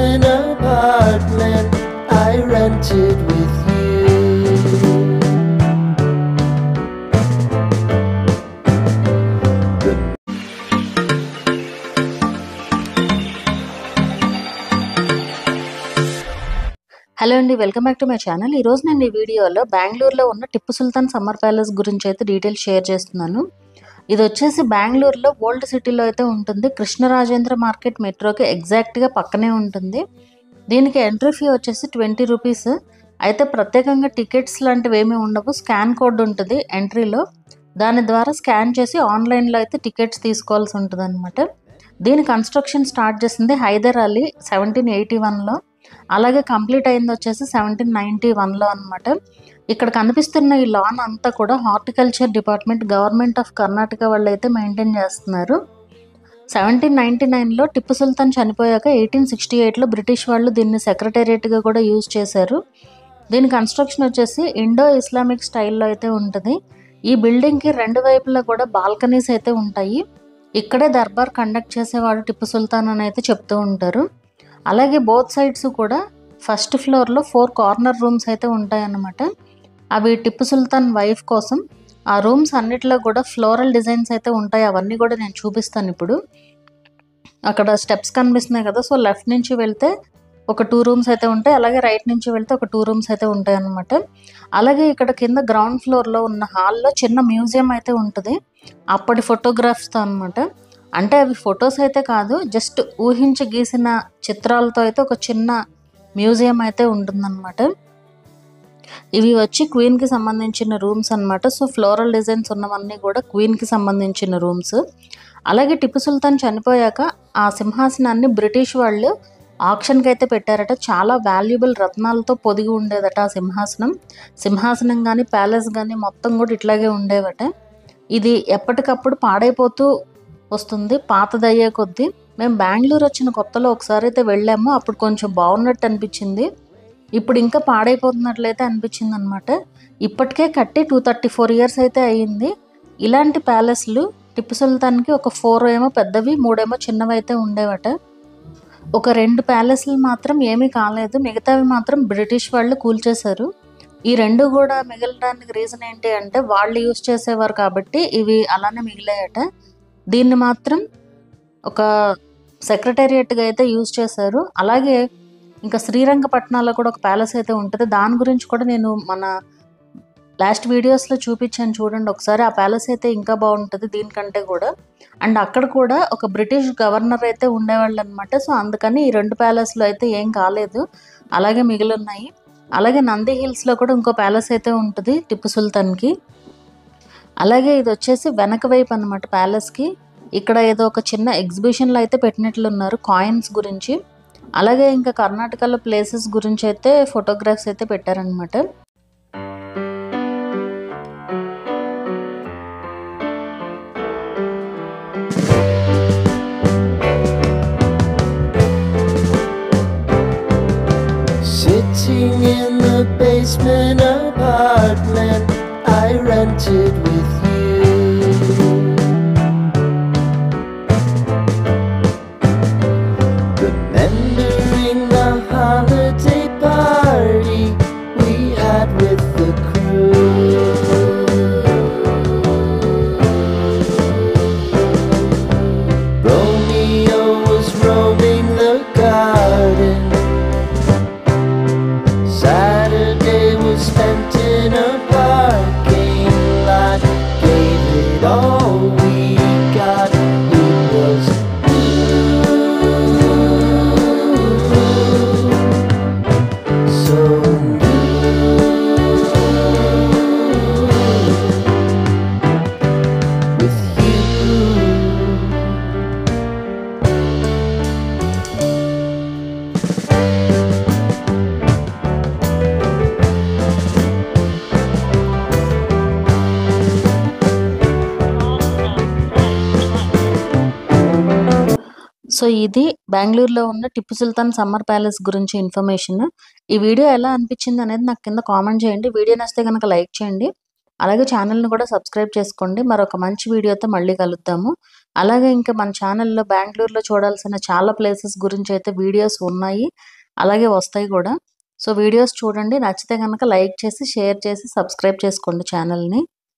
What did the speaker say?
basement apartment I rented with you. Hello అండి, welcome back to my channel. ఈరోజు నేను ఈ వీడియోలో బెంగళూరులో ఉన్న టిప్పు సుల్తాన్ సమ్మర్ ప్యాలెస్ గురించి అయితే డీటెయిల్స్ షేర్ చేస్తున్నాను. ఇది వచ్చేసి బెంగళూరులో ఓల్డ్ సిటీలో అయితే ఉంటుంది. కృష్ణరాజేంద్ర మార్కెట్ మెట్రోకి ఎగ్జాక్ట్గా పక్కనే ఉంటుంది. దీనికి ఎంట్రీ ఫీ వచ్చేసి 20 రూపీస్. అయితే ప్రత్యేకంగా టికెట్స్ లాంటివి ఏమీ ఉండవు. స్కాన్ కోడ్ ఉంటుంది ఎంట్రీలో. దాని ద్వారా స్కాన్ చేసి ఆన్లైన్లో అయితే టికెట్స్ తీసుకోవాల్సి ఉంటుంది అనమాట. దీని కన్స్ట్రక్షన్ స్టార్ట్ చేసింది హైదర్ అలీ 1781లో. అలాగే కంప్లీట్ అయింది వచ్చేసి 1791లో అనమాట. ఇక్కడ కనిపిస్తున్న ఈ లాన్ అంతా కూడా horticulture department government of Karnataka వాళ్ళు అయితే మెయింటైన్ చేస్తున్నారు. 1799లో టిప్పు సుల్తాన్ చనిపోయాక 1868లో బ్రిటిష్ వాళ్ళు దీన్ని సెక్రటేరియట్గా కూడా యూజ్ చేశారు. దీని కన్స్ట్రక్షన్ వచ్చేసి ఇండో ఇస్లామిక్ స్టైల్లో అయితే ఉంటుంది. ఈ బిల్డింగ్కి రెండు వైపులా కూడా బాల్కనీస్ అయితే ఉంటాయి. ఇక్కడే దర్బార్ కండక్ట్ చేసేవాడు టిప్పు సుల్తాన్ అని అయితే చెప్తూ ఉంటారు. అలాగే బోత్ సైడ్స్ కూడా ఫస్ట్ ఫ్లోర్లో 4 కార్నర్ రూమ్స్ అయితే ఉంటాయన్నమాట. అవి టిప్పు సుల్తాన్ వైఫ్ కోసం. ఆ రూమ్స్ అన్నిట్లో కూడా ఫ్లోరల్ డిజైన్స్ అయితే ఉంటాయి. అవన్నీ కూడా నేను చూపిస్తాను ఇప్పుడు. అక్కడ స్టెప్స్ కనిపిస్తున్నాయి కదా, సో లెఫ్ట్ నుంచి వెళ్తే ఒక 2 రూమ్స్ అయితే ఉంటాయి. అలాగే రైట్ నుంచి వెళ్తే ఒక 2 రూమ్స్ అయితే ఉంటాయి అన్నమాట. అలాగే ఇక్కడ కింద గ్రౌండ్ ఫ్లోర్లో ఉన్న హాల్లో చిన్న మ్యూజియం అయితే ఉంటుంది, అప్పటి ఫోటోగ్రాఫ్స్తో అనమాట. అంటే అవి ఫొటోస్ అయితే కాదు, జస్ట్ ఊహించి గీసిన చిత్రాలతో అయితే ఒక చిన్న మ్యూజియం అయితే ఉంటుందన్నమాట. ఇవి వచ్చి క్వీన్కి సంబంధించిన రూమ్స్ అనమాట. సో ఫ్లోరల్ డిజైన్స్ ఉన్నవన్నీ కూడా క్వీన్కి సంబంధించిన రూమ్స్. అలాగే టిప్పు సుల్తాన్ చనిపోయాక ఆ సింహాసనాన్ని బ్రిటిష్ వాళ్ళు ఆక్షన్కి అయితే పెట్టారట. చాలా వాల్యుబుల్ రత్నాలతో పొదిగి ఉండేదట ఆ సింహాసనం కానీ ప్యాలెస్ కానీ మొత్తం కూడా ఇట్లాగే ఉండేవట. ఇది ఎప్పటికప్పుడు పాడైపోతూ వస్తుంది పాతదయ్యే కొద్దీ. మేము బెంగళూరు వచ్చిన కొత్తలో ఒకసారి అయితే వెళ్ళాము. అప్పుడు కొంచెం బాగున్నట్టు అనిపించింది. ఇప్పుడు ఇంకా పాడైపోతున్నట్లయితే అనిపించింది అనమాట. ఇప్పటికే కట్టి 234 ఇయర్స్ అయితే అయ్యింది. ఇలాంటి ప్యాలెస్లు టిప్పు సుల్తాన్కి ఒక 4 ఏమో పెద్దవి, 3 ఏమో చిన్నవి అయితే ఉండేవట. ఒక 2 ప్యాలెస్లు మాత్రం ఏమీ కాలేదు, మిగతావి మాత్రం బ్రిటిష్ వాళ్ళు కూల్చేశారు. ఈ 2 కూడా మిగలడానికి రీజన్ ఏంటి అంటే వాళ్ళు యూజ్ చేసేవారు కాబట్టి ఇవి అలానే మిగిలాయట. దీన్ని మాత్రం ఒక సెక్రటేరియట్గా అయితే యూజ్ చేశారు. అలాగే ఇంకా శ్రీరంగపట్నంలో కూడా ఒక ప్యాలెస్ అయితే ఉంటుంది. దాని గురించి కూడా నేను మన లాస్ట్ వీడియోస్లో చూపించాను చూడండి ఒకసారి. ఆ ప్యాలెస్ అయితే ఇంకా బాగుంటుంది దీనికంటే కూడా. అండ్ అక్కడ కూడా ఒక బ్రిటిష్ గవర్నర్ అయితే ఉండేవాళ్ళు అనమాట. సో అందుకని ఈ 2 ప్యాలెస్లు అయితే ఏం కాలేదు, అలాగే మిగిలిన్నాయి. అలాగే నంది హిల్స్లో కూడా ఇంకో ప్యాలెస్ అయితే ఉంటుంది టిప్పు సుల్తాన్కి. అలాగే ఇది వచ్చేసి వెనక వైపు అనమాట ప్యాలెస్కి. ఇక్కడ ఏదో ఒక చిన్న ఎగ్జిబిషన్లో అయితే పెట్టినట్లున్నారు కాయిన్స్ గురించి. అలాగే ఇంకా కర్ణాటకలో ప్లేసెస్ గురించి అయితే ఫోటోగ్రాఫ్స్ అయితే పెట్టారనమాట. Sitting in the basement apartment I rented with you. Remembering the holiday party we had with the crew. Romeo was roaming the garden. Saturday was spent in a parking lot. Gave it all we got. It was so with you. So ఇది బెంగళూరులో ఉన్న Tipu Sultan summer palace గురించి information. ఈ video ఎలా అనిపించింది అనేది నాకు కింద కామెంట్ చేయండి. వీడియో నచ్చితే కనుక లైక్ చేయండి. అలాగే ఛానల్ని కూడా సబ్స్క్రైబ్ చేసుకోండి. మరొక మంచి వీడియోతో మళ్ళీ కలుద్దాము. అలాగే ఇంకా మన ఛానల్లో బెంగళూరులో చూడాల్సిన చాలా ప్లేసెస్ గురించి అయితే వీడియోస్ ఉన్నాయి, అలాగే వస్తాయి కూడా. సో వీడియోస్ చూడండి, నచ్చితే కనుక లైక్ చేసి షేర్ చేసి సబ్స్క్రైబ్ చేసుకోండి ఛానల్ని.